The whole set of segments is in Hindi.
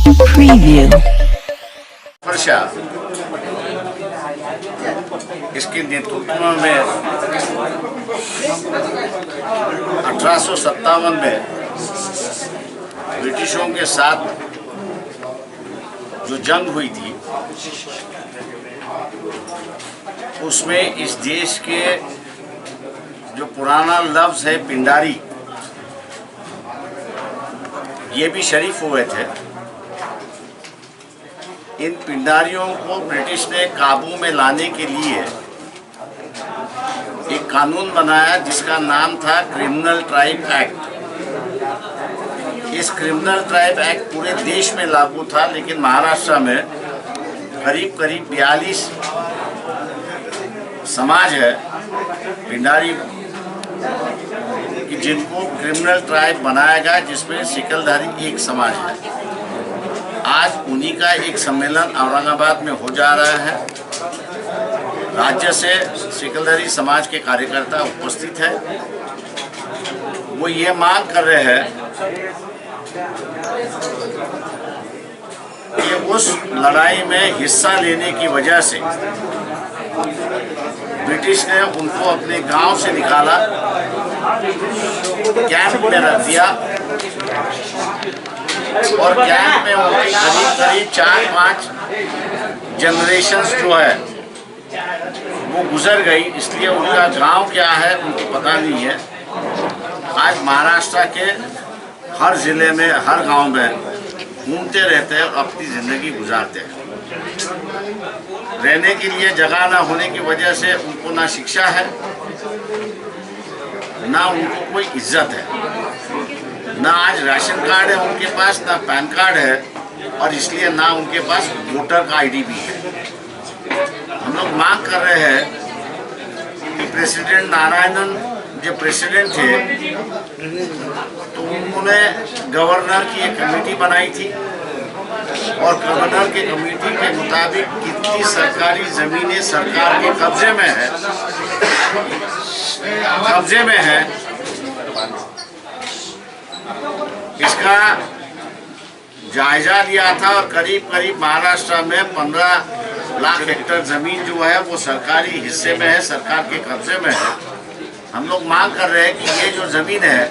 Preview. वर्षा इसके नेतृत्व में 1857 में ब्रिटिशों के साथ जो जंग हुई थी उसमें इस देश के जो पुराना लफ्ज है पिंडारी, ये भी शरीफ हुए थे। इन पिंडारियों को ब्रिटिश ने काबू में लाने के लिए एक कानून बनाया जिसका नाम था क्रिमिनल ट्राइब एक्ट। इस क्रिमिनल ट्राइब एक्ट पूरे देश में लागू था, लेकिन महाराष्ट्र में करीब 42 समाज है पिंडारी कि जिनको क्रिमिनल ट्राइब बनाया गया, जिसमें सिकलधारी एक समाज है। आज उन्हीं का एक सम्मेलन औरंगाबाद में हो जा रहा है। राज्य से सिकलधारी समाज के कार्यकर्ता उपस्थित है। वो ये मांग कर रहे हैं कि उस लड़ाई में हिस्सा लेने की वजह से ब्रिटिश ने उनको अपने गांव से निकाला, कैंप में रख दिया और कैंप में उनकी करीब 4-5 जनरेशन्स जो है वो गुजर गई। इसलिए उनका गांव क्या है उनको पता नहीं है। आज महाराष्ट्र के हर जिले में, हर गांव में घूमते रहते हैं और अपनी ज़िंदगी गुजारते हैं। रहने के लिए जगह ना होने की वजह से उनको ना शिक्षा है, ना उनको कोई इज्जत है, ना आज राशन कार्ड है उनके पास, ना पैन कार्ड है, और इसलिए ना उनके पास वोटर का आईडी भी है। हम लोग मांग कर रहे हैं कि प्रेसिडेंट नारायणन जो प्रेसिडेंट थे तो उन्होंने गवर्नर की एक कमेटी बनाई थी और गवर्नर के कमेटी के मुताबिक कितनी सरकारी जमीनें सरकार के कब्जे में है इसका जायजा लिया था। और करीब महाराष्ट्र में 15 लाख हेक्टेयर जमीन जो है वो सरकारी हिस्से में है, सरकार के कब्जे में है। हम लोग मांग कर रहे हैं कि ये जो जमीन है,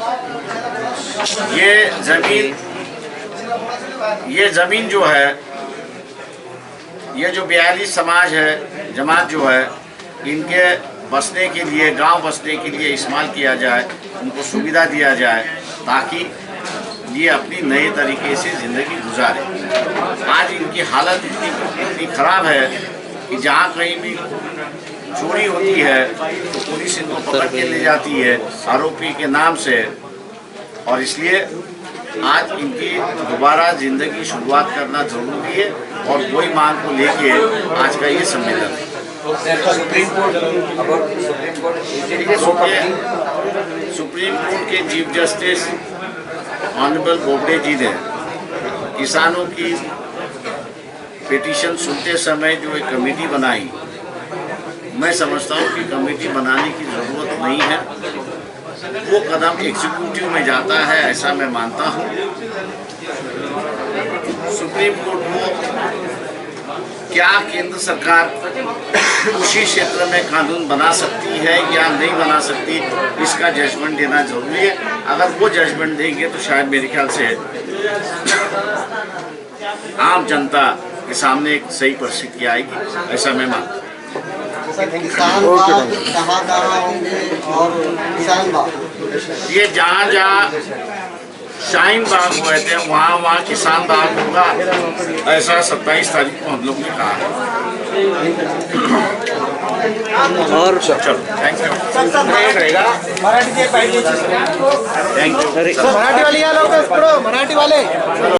ये जमीन जो है, ये जो 42 समाज है, जमात जो है, इनके बसने के लिए, गांव बसने के लिए इस्तेमाल किया जाए, उनको सुविधा दिया जाए ताकि ये अपनी नए तरीके से ज़िंदगी गुजारे। आज इनकी हालत इतनी खराब है कि जहाँ कहीं भी चोरी होती है तो पुलिस इनको पकड़ के ले जाती है आरोपी के नाम से, और इसलिए आज इनकी दोबारा जिंदगी शुरुआत करना जरूरी है और वही मांग को लेके आज का ये सम्मेलन है। सुप्रीम कोर्ट के चीफ जस्टिस ऑनरेबल बोबडे जी ने किसानों की पिटीशन सुनते समय जो एक कमेटी बनाई, मैं समझता हूँ कि कमेटी बनाने की ज़रूरत नहीं है। वो कदम एग्जीक्यूटिव में जाता है, ऐसा मैं मानता हूँ। सुप्रीम कोर्ट को क्या केंद्र सरकार कृषि क्षेत्र में कानून बना सकती है या नहीं बना सकती, इसका जजमेंट देना जरूरी है। अगर वो जजमेंट देंगे तो शायद मेरे ख्याल से आम जनता के सामने एक सही परिस्थिति आएगी, ऐसा मैं मानता हूँ। किसान बाग कहाँ होंगे और किसान बाग ये जहाँ शाहीन बाग हुए थे वहाँ किसान बाग होगा, ऐसा 27 तारीख को हम लोग ने कहा है। और चलो thank you. Marathi thank you. Marathi वाले या लोग मराठी वाले